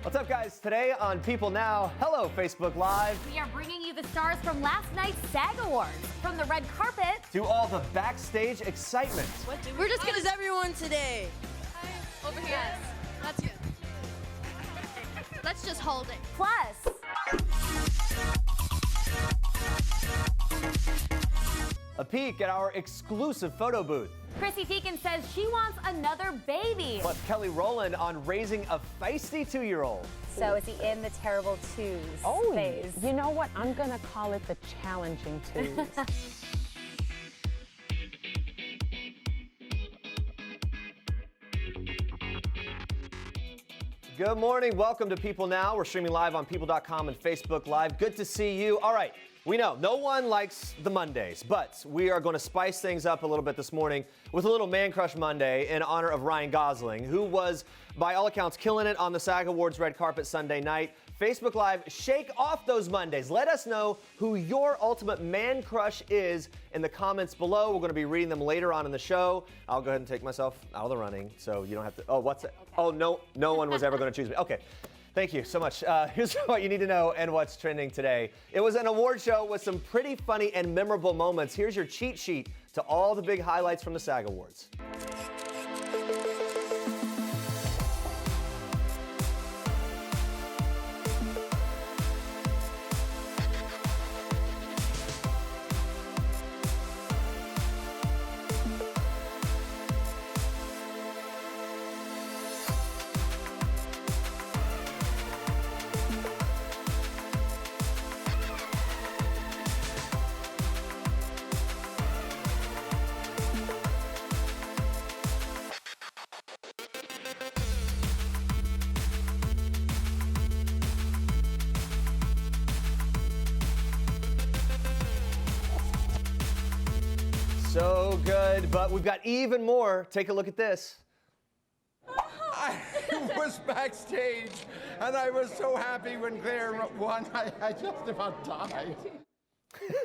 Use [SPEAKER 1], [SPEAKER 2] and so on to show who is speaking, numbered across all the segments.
[SPEAKER 1] What's up, guys? Today on People Now, hello, Facebook Live.
[SPEAKER 2] We are bringing you the stars from last night's SAG Awards. From the red carpet
[SPEAKER 1] to all the backstage excitement.
[SPEAKER 3] We're just good as everyone today.
[SPEAKER 4] Over here. Yes. That's good. Let's just hold it.
[SPEAKER 2] Plus,
[SPEAKER 1] a peek at our exclusive photo booth.
[SPEAKER 2] Chrissy Teigen says she wants another baby.
[SPEAKER 1] Plus Kelly Rowland on raising a feisty 2-year-old.
[SPEAKER 2] So is he in the terrible twos phase?
[SPEAKER 5] You know what? I'm going to call it the challenging twos.
[SPEAKER 1] Good morning. Welcome to People Now. We're streaming live on people.com and Facebook Live. Good to see you. All right. We know no one likes the Mondays, but we are going to spice things up a little bit this morning with a little Man Crush Monday in honor of Ryan Gosling, who was, by all accounts, killing it on the SAG Awards red carpet Sunday night. Facebook Live, shake off those Mondays. Let us know who your ultimate man crush is in the comments below. We're going to be reading them later on in the show. I'll go ahead and take myself out of the running so you don't have to. Oh, what's it? Okay. Oh, no one was ever going to choose me. Okay. Thank you so much. Here's what you need to know and what's trending today. It was an award show with some pretty funny and memorable moments. Here's your cheat sheet to all the big highlights from the SAG Awards. So good, but we've got even more. Take a look at this.
[SPEAKER 6] I was backstage, and I was so happy when Claire won. I just about died.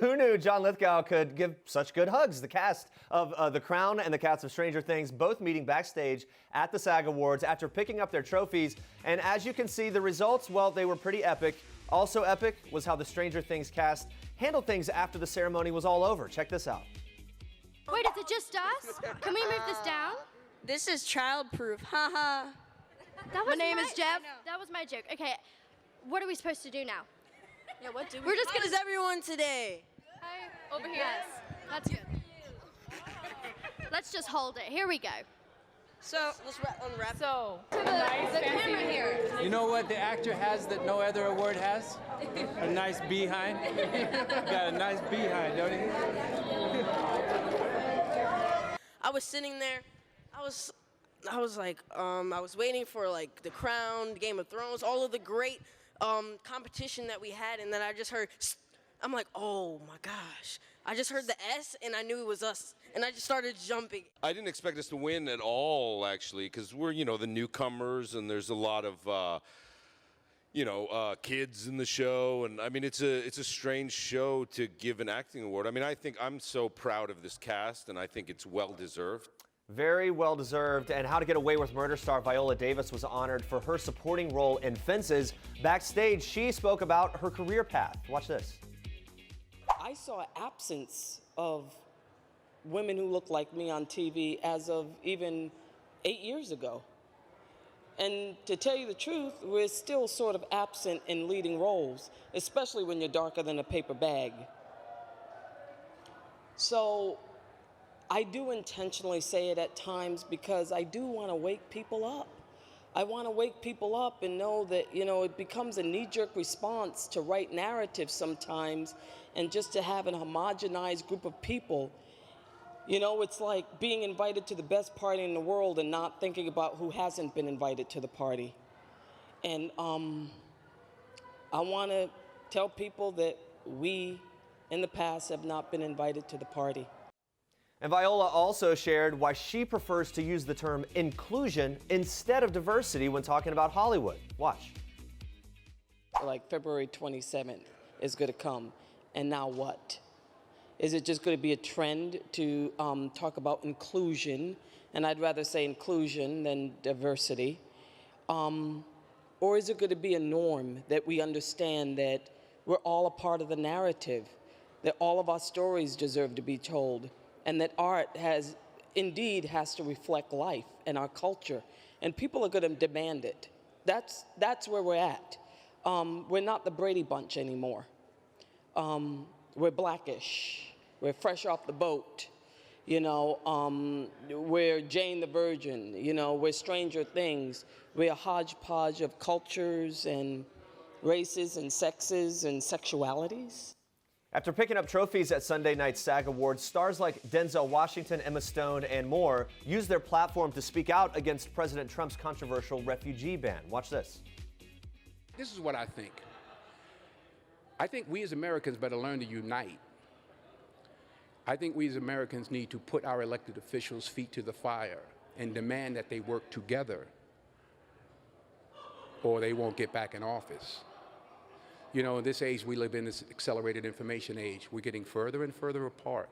[SPEAKER 1] Who knew John Lithgow could give such good hugs? The cast of The Crown and the cast of Stranger Things both meeting backstage at the SAG Awards after picking up their trophies. And as you can see, the results, well, they were pretty epic. Also epic was how the Stranger Things cast handled things after the ceremony was all over. Check this out.
[SPEAKER 4] Wait, is it just us? Can we move this down?
[SPEAKER 3] This is child-proof. Haha.
[SPEAKER 4] My name is Jeff. That was my joke. Okay, what are we supposed to do now?
[SPEAKER 3] Yeah, what do we? We're just good as everyone today.
[SPEAKER 4] Hi. Over here. Yes. That's good. Let's just hold it. Here we go.
[SPEAKER 3] So let's unwrap.
[SPEAKER 4] So the camera here.
[SPEAKER 7] You know what the actor has that no other award has? A nice behind. Got a nice behind, don't he?
[SPEAKER 3] I was sitting there. I was like, I was waiting for like The Crown, Game of Thrones, all of the great competition that we had, and then I just heard. I'm like, oh my gosh! I just heard the S, and I knew it was us, and I just started jumping.
[SPEAKER 8] I didn't expect us to win at all, actually, because we're, the newcomers, and there's a lot of, kids in the show, and I mean, it's a strange show to give an acting award. I mean, I think I'm so proud of this cast, and I think it's well deserved.
[SPEAKER 1] Very well deserved. And How to Get Away with Murder star Viola Davis was honored for her supporting role in Fences. Backstage, she spoke about her career path. Watch this.
[SPEAKER 9] I saw an absence of women who look like me on TV as of even 8 years ago. And to tell you the truth, we're still sort of absent in leading roles, especially when you're darker than a paper bag. So I do intentionally say it at times because I do want to wake people up. I want to wake people up and know that, it becomes a knee-jerk response to write narratives sometimes, and just to have an homogenized group of people. It's like being invited to the best party in the world and not thinking about who hasn't been invited to the party. And I want to tell people that we, in the past, have not been invited to the party.
[SPEAKER 1] And Viola also shared why she prefers to use the term inclusion instead of diversity when talking about Hollywood. Watch.
[SPEAKER 9] Like February 27th is going to come, and now what? Is it just going to be a trend to talk about inclusion? And I'd rather say inclusion than diversity. Or is it going to be a norm that we understand that we're all a part of the narrative, that all of our stories deserve to be told, and that art has to reflect life and our culture, and people are going to demand it. That's where we're at. We're not the Brady Bunch anymore. We're Blackish. We're fresh off the boat. You know, we're Jane the Virgin. You know, we're Stranger Things. We're a hodgepodge of cultures and races and sexes and sexualities.
[SPEAKER 1] After picking up trophies at Sunday night's SAG Awards, stars like Denzel Washington, Emma Stone, and more used their platform to speak out against President Trump's controversial refugee ban. Watch this.
[SPEAKER 10] This is what I think. I think we as Americans better learn to unite. I think we as Americans need to put our elected officials' feet to the fire and demand that they work together, or they won't get back in office. You know, in this age we live in, this accelerated information age, we're getting further and further apart.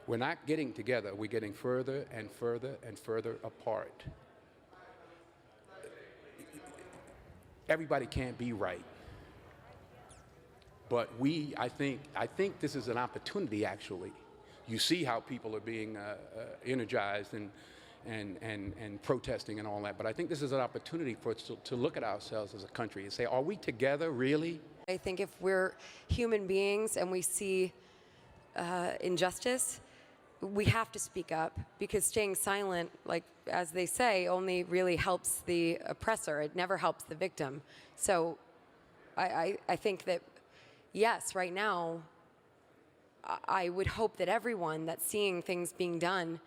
[SPEAKER 10] We're not getting together, we're getting further and further and further apart. Everybody can't be right. But I think this is an opportunity, actually. You see how people are being energized and protesting and all that. But I think this is an opportunity for us to look at ourselves as a country and say, are we together, really?
[SPEAKER 11] I think if we're human beings and we see injustice, we have to speak up, because staying silent, like as they say, only really helps the oppressor. It never helps the victim. So I think that, yes, right now, I would hope that everyone that's seeing things being done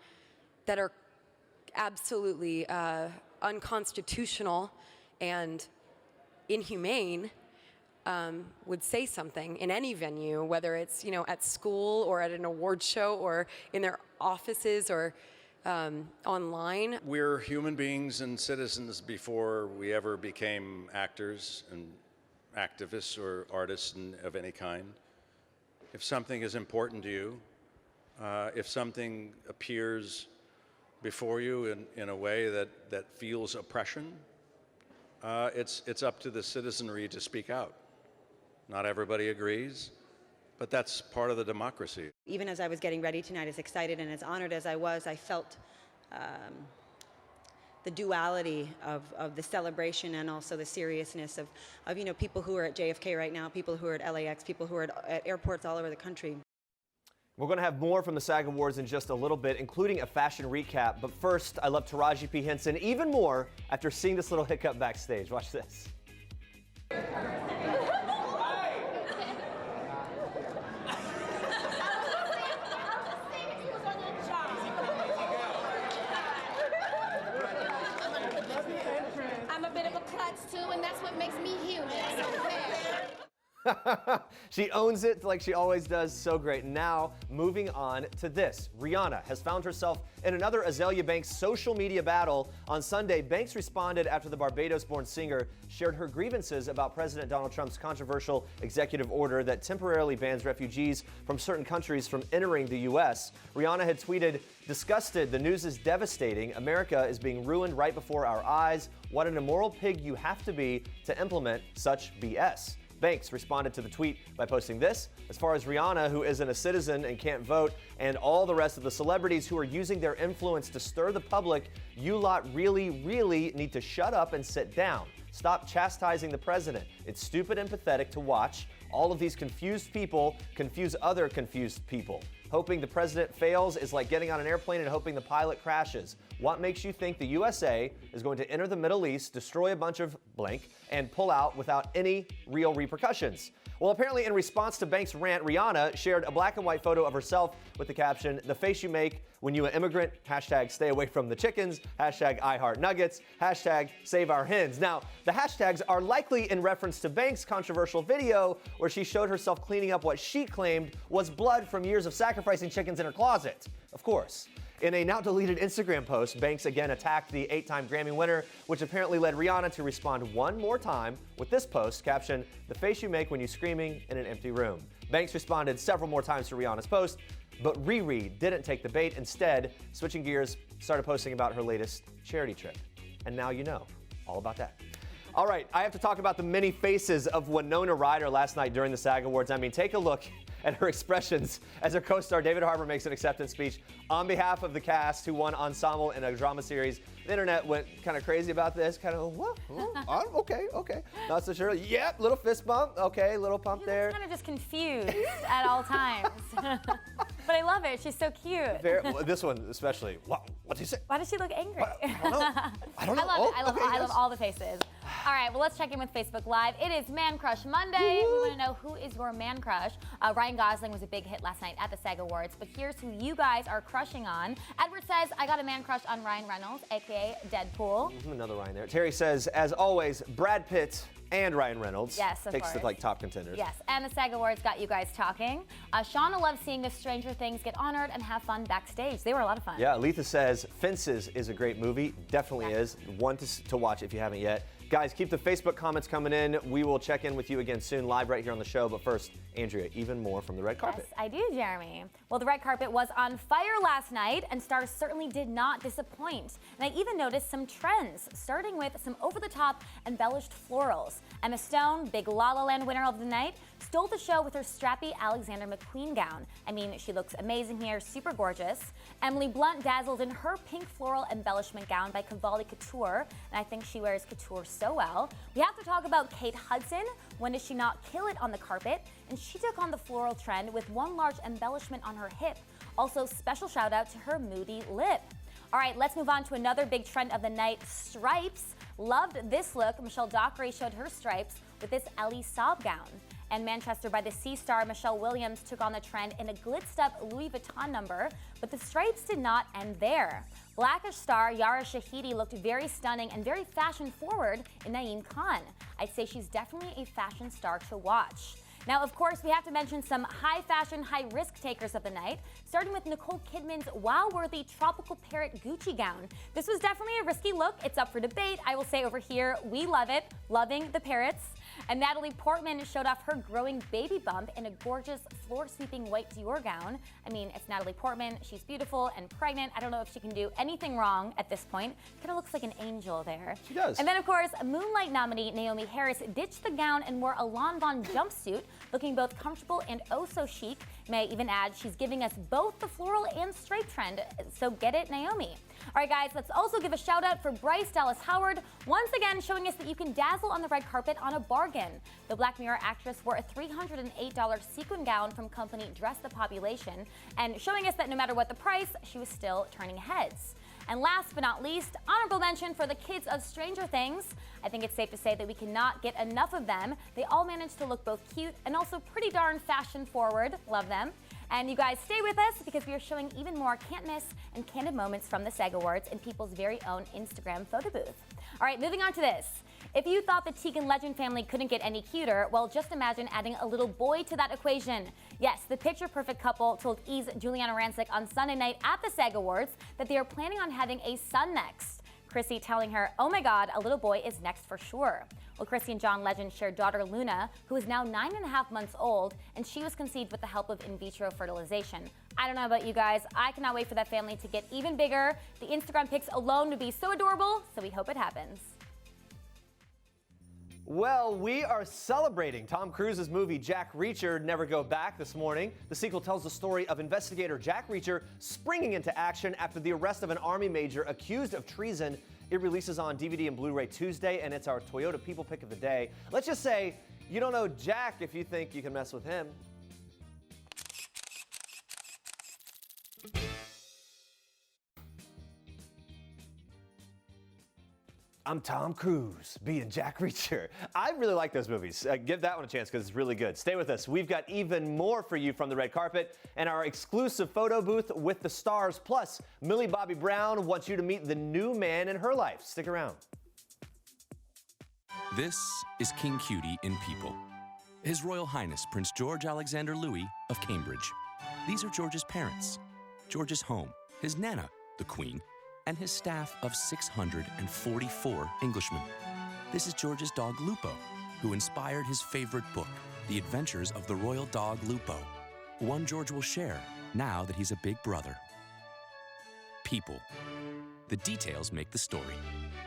[SPEAKER 11] that are absolutely unconstitutional and inhumane would say something in any venue, whether it's, you know, at school or at an award show or in their offices or online.
[SPEAKER 12] We're human beings and citizens before we ever became actors and activists or artists of any kind. If something is important to you, if something appears before you in a way that feels oppression, it's up to the citizenry to speak out. Not everybody agrees, but that's part of the democracy.
[SPEAKER 13] Even as I was getting ready tonight, as excited and as honored as I was, I felt the duality of the celebration and also the seriousness of you know, people who are at JFK right now, people who are at LAX, people who are at airports all over the country.
[SPEAKER 1] We're going to have more from the SAG Awards in just a little bit, including a fashion recap. But first, I love Taraji P. Henson even more after seeing this little hiccup backstage. Watch this.
[SPEAKER 4] I'm a bit of a klutz too, and that's what makes me human.
[SPEAKER 1] She owns it like she always does. So great. Now, moving on to this. Rihanna has found herself in another Azealia Banks social media battle. On Sunday, Banks responded after the Barbados-born singer shared her grievances about President Donald Trump's controversial executive order that temporarily bans refugees from certain countries from entering the U.S. Rihanna had tweeted, "Disgusted, the news is devastating. America is being ruined right before our eyes. What an immoral pig you have to be to implement such BS." Banks responded to the tweet by posting this. "As far as Rihanna, who isn't a citizen and can't vote, and all the rest of the celebrities who are using their influence to stir the public, you lot really, really need to shut up and sit down. Stop chastising the president. It's stupid and pathetic to watch. All of these confused people confuse other confused people. Hoping the president fails is like getting on an airplane and hoping the pilot crashes. What makes you think the USA is going to enter the Middle East, destroy a bunch of blank, and pull out without any real repercussions?" Well, apparently in response to Banks' rant, Rihanna shared a black and white photo of herself with the caption, "The face you make when you an immigrant, hashtag stay away from the chickens, hashtag I heart nuggets, hashtag save our hens." Now, the hashtags are likely in reference to Banks' controversial video where she showed herself cleaning up what she claimed was blood from years of sacrificing chickens in her closet. Of course. In a now-deleted Instagram post, Banks again attacked the 8-time Grammy winner, which apparently led Rihanna to respond one more time with this post, captioned, "The face you make when you're screaming in an empty room." Banks responded several more times to Rihanna's post, but Riri didn't take the bait. Instead, switching gears, started posting about her latest charity trip. And now you know all about that. All right, I have to talk about the many faces of Winona Ryder last night during the SAG Awards. I mean, take a look at her expressions as her co-star David Harbour makes an acceptance speech on behalf of the cast who won Ensemble in a drama series. The internet went kind of crazy about this, kind of, what? Okay. Not so sure. Yep, little fist bump. Okay, little pump there.
[SPEAKER 2] Kind of just confused at all times. But I love it. She's so cute.
[SPEAKER 1] This one especially. What did he say?
[SPEAKER 2] Why does she look angry?
[SPEAKER 1] I don't know.
[SPEAKER 2] I love all the faces. All right, well, let's check in with Facebook Live. It is Man Crush Monday. We want to know who is your man crush. Ryan Gosling was a big hit last night at the SAG Awards, but here's who you guys are crushing on. Edward says, I got a man crush on Ryan Reynolds, a.k.a. Deadpool.
[SPEAKER 1] Another Ryan there. Terry says, as always, Brad Pitt and Ryan Reynolds.
[SPEAKER 2] Yes, of
[SPEAKER 1] Takes
[SPEAKER 2] course.
[SPEAKER 1] the top contenders.
[SPEAKER 2] Yes, and the SAG Awards got you guys talking. Shauna loves seeing the Stranger Things get honored and have fun backstage. They were a lot of fun.
[SPEAKER 1] Yeah, Letha says, Fences is a great movie. Definitely is. One to watch if you haven't yet. Guys, keep the Facebook comments coming in. We will check in with you again soon, live right here on the show. But first, Andrea, even more from the red carpet.
[SPEAKER 2] Yes, I do, Jeremy. Well, the red carpet was on fire last night, and stars certainly did not disappoint. And I even noticed some trends, starting with some over-the-top embellished florals. Emma Stone, big La La Land winner of the night, stole the show with her strappy Alexander McQueen gown. I mean, she looks amazing here, super gorgeous. Emily Blunt dazzled in her pink floral embellishment gown by Cavalli Couture, and I think she wears couture so well. We have to talk about Kate Hudson. When did she not kill it on the carpet? And she took on the floral trend with one large embellishment on her hip. Also, special shout out to her moody lip. All right, let's move on to another big trend of the night, stripes. Loved this look. Michelle Dockery showed her stripes with this Ellie Saab gown. And Manchester by the Sea star Michelle Williams took on the trend in a glitzed up Louis Vuitton number, but the stripes did not end there. Blackish star Yara Shahidi looked very stunning and very fashion forward in Naeem Khan. I'd say she's definitely a fashion star to watch. Now, of course, we have to mention some high fashion, high risk takers of the night, starting with Nicole Kidman's wow-worthy tropical parrot Gucci gown. This was definitely a risky look. It's up for debate. I will say over here, we love it, loving the parrots. And Natalie Portman showed off her growing baby bump in a gorgeous floor-sweeping white Dior gown. I mean, it's Natalie Portman. She's beautiful and pregnant. I don't know if she can do anything wrong at this point. Kind of looks like an angel there.
[SPEAKER 1] She does.
[SPEAKER 2] And then, of course, Moonlight nominee Naomi Harris ditched the gown and wore a Lawn Bond jumpsuit, looking both comfortable and oh so chic. May I even add, she's giving us both the floral and stripe trend. So get it, Naomi. All right, guys, let's also give a shout out for Bryce Dallas Howard, once again showing us that you can dazzle on the red carpet on a bargain. The Black Mirror actress wore a $308 sequin gown from company Dress the Population, and showing us that no matter what the price, she was still turning heads. And last but not least, honorable mention for the kids of Stranger Things. I think it's safe to say that we cannot get enough of them. They all managed to look both cute and also pretty darn fashion forward. Love them. And you guys stay with us because we are showing even more can't miss and candid moments from the SAG Awards in people's very own Instagram photo booth. All right, moving on to this. If you thought the Tegan Legend family couldn't get any cuter, well, just imagine adding a little boy to that equation. Yes, the picture-perfect couple told E's Juliana Rancic on Sunday night at the SAG Awards that they are planning on having a son next. Chrissy telling her, oh my God, a little boy is next for sure. Well, Chrissy and John Legend shared daughter Luna, who is now 9.5 months old, and she was conceived with the help of in vitro fertilization. I don't know about you guys, I cannot wait for that family to get even bigger. The Instagram pics alone would be so adorable, so we hope it happens.
[SPEAKER 1] Well, we are celebrating Tom Cruise's movie Jack Reacher, Never Go Back this morning. The sequel tells the story of investigator Jack Reacher springing into action after the arrest of an Army major accused of treason. It releases on DVD and Blu-ray Tuesday, and it's our Toyota People Pick of the Day. Let's just say you don't know Jack if you think you can mess with him. I'm Tom Cruise, being Jack Reacher. I really like those movies. Give that one a chance because it's really good. Stay with us. We've got even more for you from the red carpet and our exclusive photo booth with the stars. Plus, Millie Bobby Brown wants you to meet the new man in her life. Stick around.
[SPEAKER 14] This is King Cutie in People. His Royal Highness Prince George Alexander Louis of Cambridge. These are George's parents, George's home, his Nana, the Queen, and his staff of 644 Englishmen. This is George's dog Lupo, who inspired his favorite book, The Adventures of the Royal Dog Lupo, one George will share now that he's a big brother. People. The details make the story.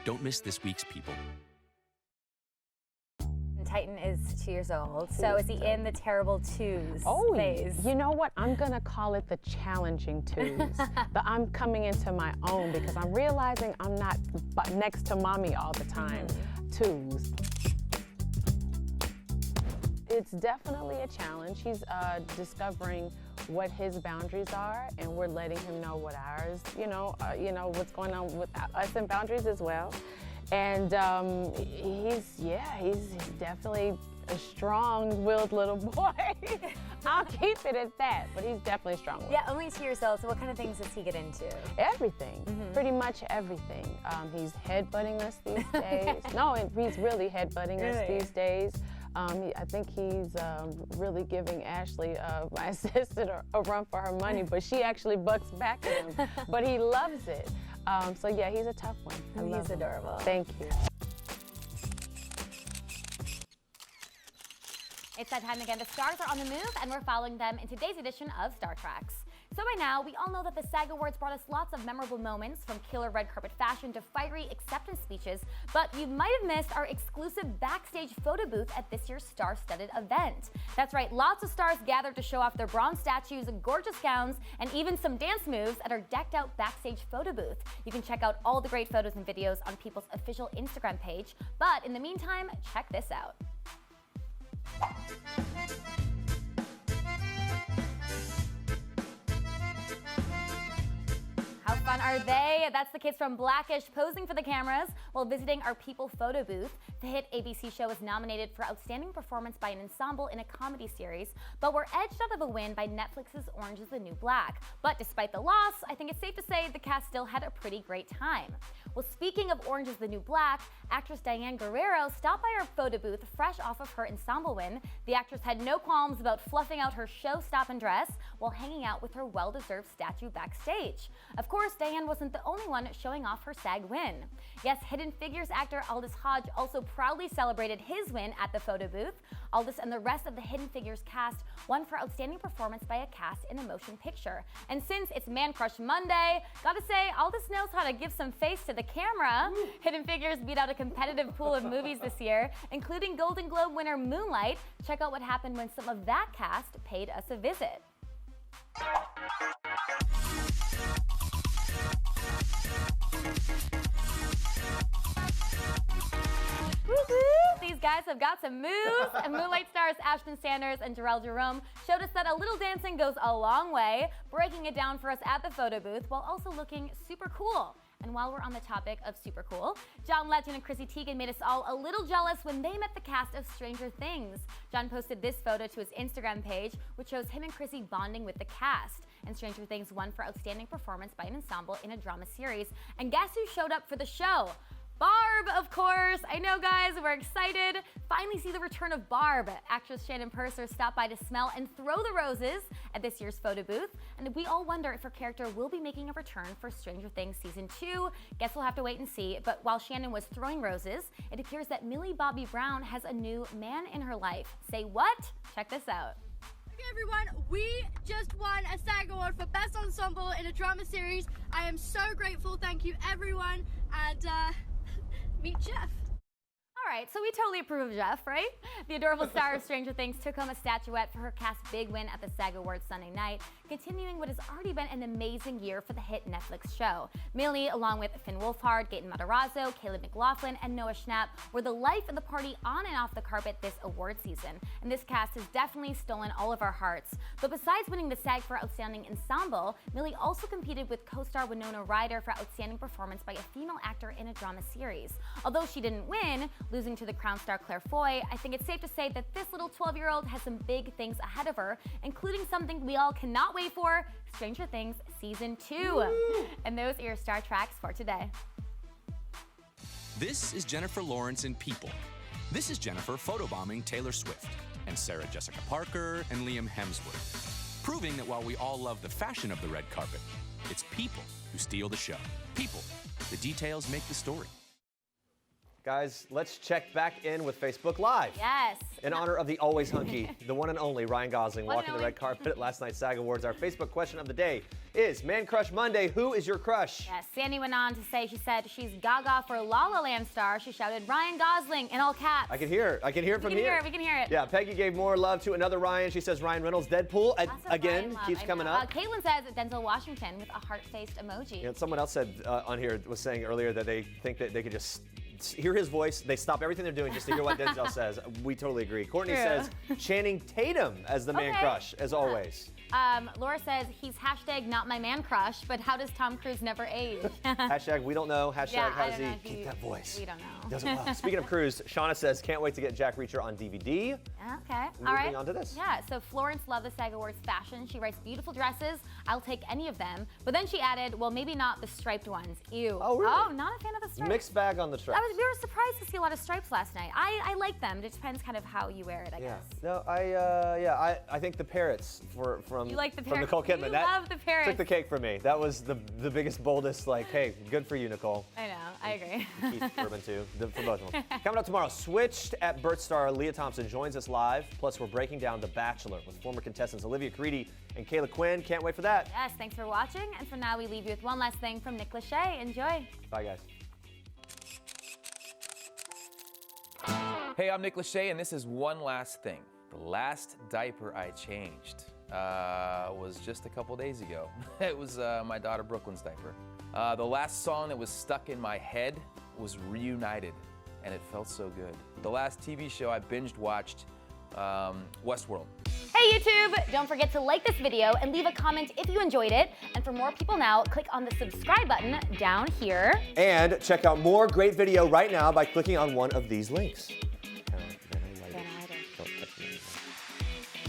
[SPEAKER 14] Don't miss this week's People.
[SPEAKER 2] Titan is 2 years old. So is he in the terrible twos phase?
[SPEAKER 5] You know what? I'm gonna call it the challenging twos. I'm coming into my own because I'm realizing I'm not next to mommy all the time. Twos. It's definitely a challenge. He's discovering what his boundaries are, and we're letting him know what ours, what's going on with us and boundaries as well. And he's definitely a strong-willed little boy. I'll keep it at that, but he's definitely strong-willed.
[SPEAKER 2] Yeah, only 2 years old, so what kind of things does he get into?
[SPEAKER 5] Everything, pretty much everything. He's headbutting us these days. No, he's really headbutting us these days. I think he's really giving Ashley, my assistant, a run for her money, but she actually bucks back at him. But he loves it. So yeah, he's a tough one.
[SPEAKER 2] He's adorable.
[SPEAKER 5] Thank you.
[SPEAKER 2] It's that time again. The stars are on the move, and we're following them in today's edition of Star Tracks. So by now, we all know that the SAG Awards brought us lots of memorable moments, from killer red carpet fashion to fiery acceptance speeches, but you might have missed our exclusive backstage photo booth at this year's star-studded event. That's right, lots of stars gathered to show off their bronze statues, gorgeous gowns, and even some dance moves at our decked-out backstage photo booth. You can check out all the great photos and videos on People's official Instagram page, but in the meantime, check this out. How fun are they? That's the kids from Blackish posing for the cameras while visiting our People photo booth. The hit ABC show was nominated for Outstanding Performance by an Ensemble in a Comedy Series, but were edged out of a win by Netflix's Orange is the New Black. But despite the loss, I think it's safe to say the cast still had a pretty great time. Well, speaking of Orange is the New Black, actress Diane Guerrero stopped by our photo booth fresh off of her Ensemble win. The actress had no qualms about fluffing out her show-stopping dress while hanging out with her well-deserved statue backstage. Of course, Diane wasn't the only one showing off her SAG win. Yes, Hidden Figures actor Aldous Hodge also proudly celebrated his win at the photo booth. Aldous and the rest of the Hidden Figures cast won for Outstanding Performance by a Cast in a Motion Picture. And since it's Man Crush Monday, gotta say, Aldous knows how to give some face to the camera. Hidden Figures beat out a competitive pool of movies this year, including Golden Globe winner Moonlight. Check out what happened when some of that cast paid us a visit. These guys have got some moves, and Moonlight stars Ashton Sanders and Jarrell Jerome showed us that a little dancing goes a long way, breaking it down for us at the photo booth while also looking super cool. And while we're on the topic of super cool, John Legend and Chrissy Teigen made us all a little jealous when they met the cast of Stranger Things. John posted this photo to his Instagram page, which shows him and Chrissy bonding with the cast. And Stranger Things won for Outstanding Performance by an Ensemble in a Drama Series. And guess who showed up for the show? Barb, of course. I know, guys, we're excited. Finally see the return of Barb. Actress Shannon Purser stopped by to smell and throw the roses at this year's photo booth. And we all wonder if her character will be making a return for Stranger Things Season 2. Guess we'll have to wait and see. But while Shannon was throwing roses, it appears that Millie Bobby Brown has a new man in her life. Say what? Check this out.
[SPEAKER 4] Hey everyone, we just won a SAG Award for Best Ensemble in a Drama Series. I am so grateful. Thank you, everyone. And meet Jeff.
[SPEAKER 2] All right, so we totally approve of Jeff, right? The adorable star of Stranger Things took home a statuette for her cast's big win at the SAG Awards Sunday night, continuing what has already been an amazing year for the hit Netflix show. Millie, along with Finn Wolfhard, Gaten Matarazzo, Caleb McLaughlin, and Noah Schnapp, were the life of the party on and off the carpet this award season. And this cast has definitely stolen all of our hearts. But besides winning the SAG for Outstanding Ensemble, Millie also competed with co-star Winona Ryder for Outstanding Performance by a Female Actor in a Drama Series. Although she didn't win, losing to the Crown star Claire Foy, I think it's safe to say that this little 12-year-old has some big things ahead of her, including something we all cannot wait for, Stranger Things Season 2. And those are your Star Tracks for today.
[SPEAKER 14] This is Jennifer Lawrence in People. This is Jennifer photobombing Taylor Swift, and Sarah Jessica Parker and Liam Hemsworth, proving that while we all love the fashion of the red carpet, it's people who steal the show. People. The details make the story.
[SPEAKER 1] Guys, let's check back in with Facebook Live.
[SPEAKER 2] Yes.
[SPEAKER 1] In honor of the always hunky, the one and only Ryan Gosling
[SPEAKER 2] One and
[SPEAKER 1] walking the
[SPEAKER 2] only.
[SPEAKER 1] red carpet at last night's SAG Awards. Our Facebook question of the day is Man Crush Monday. Who is your crush?
[SPEAKER 2] Yes, Sandy went on to say, she said she's gaga for La La Land star. She shouted Ryan Gosling in all caps.
[SPEAKER 1] I can hear it. I can hear it from here.
[SPEAKER 2] We can hear it.
[SPEAKER 1] Yeah, Peggy gave more love to another Ryan. She says Ryan Reynolds, Deadpool. Again,
[SPEAKER 2] Ryan
[SPEAKER 1] keeps
[SPEAKER 2] love,
[SPEAKER 1] coming
[SPEAKER 2] I know.
[SPEAKER 1] up.
[SPEAKER 2] Caitlin says Denzel Washington with a heart-faced emoji.
[SPEAKER 1] And someone else said on here, was saying earlier that they think that they could just hear his voice. They stop everything they're doing just to hear what Denzel says. We totally agree. Courtney
[SPEAKER 2] True.
[SPEAKER 1] says Channing Tatum as the man crush, as always.
[SPEAKER 2] Laura says he's hashtag not my man crush, but how does Tom Cruise never age?
[SPEAKER 1] Hashtag we don't know. Hashtag
[SPEAKER 2] Yeah,
[SPEAKER 1] how
[SPEAKER 2] I
[SPEAKER 1] does
[SPEAKER 2] don't know
[SPEAKER 1] he
[SPEAKER 2] if
[SPEAKER 1] keep that voice?
[SPEAKER 2] We don't know.
[SPEAKER 1] Does it well. Speaking of Cruise, Shauna says can't wait to get Jack Reacher on DVD.
[SPEAKER 2] Okay.
[SPEAKER 1] Moving
[SPEAKER 2] All right.
[SPEAKER 1] on to this.
[SPEAKER 2] Yeah. So Florence loved the SAG Awards fashion. She writes beautiful dresses. I'll take any of them. But then she added, well, maybe not the striped ones. Ew.
[SPEAKER 1] Oh, really?
[SPEAKER 2] Oh, not a fan of the stripes.
[SPEAKER 1] Mixed bag on the stripes.
[SPEAKER 2] We were surprised to see a lot of stripes last night. I like them. It depends kind of how you wear it, I guess.
[SPEAKER 1] No, I think the parrots from
[SPEAKER 2] You like the
[SPEAKER 1] from
[SPEAKER 2] parrots?
[SPEAKER 1] Nicole Kidman.
[SPEAKER 2] You
[SPEAKER 1] that
[SPEAKER 2] love the parrots.
[SPEAKER 1] took the cake for me. That was the biggest, boldest. Like, hey, good for you, Nicole.
[SPEAKER 2] I know. I agree.
[SPEAKER 1] Keith Urban too, for both of them. Coming up tomorrow, Switched at Burt star Leah Thompson joins us live. Plus, we're breaking down The Bachelor with former contestants Olivia Caridi and Kayla Quinn. Can't wait for that.
[SPEAKER 2] Yes. Thanks for watching. And for now, we leave you with one last thing from Nick Lachey. Enjoy.
[SPEAKER 1] Bye, guys.
[SPEAKER 15] Hey, I'm Nick Lachey, and this is one last thing. The last diaper I changed was just a couple days ago. It was my daughter Brooklyn's diaper. The last song that was stuck in my head was Reunited, and it felt so good. The last TV show I binged watched, Westworld.
[SPEAKER 2] Hey YouTube! Don't forget to like this video and leave a comment if you enjoyed it. And for more People Now, click on the subscribe button down here.
[SPEAKER 1] And check out more great video right now by clicking on one of these links.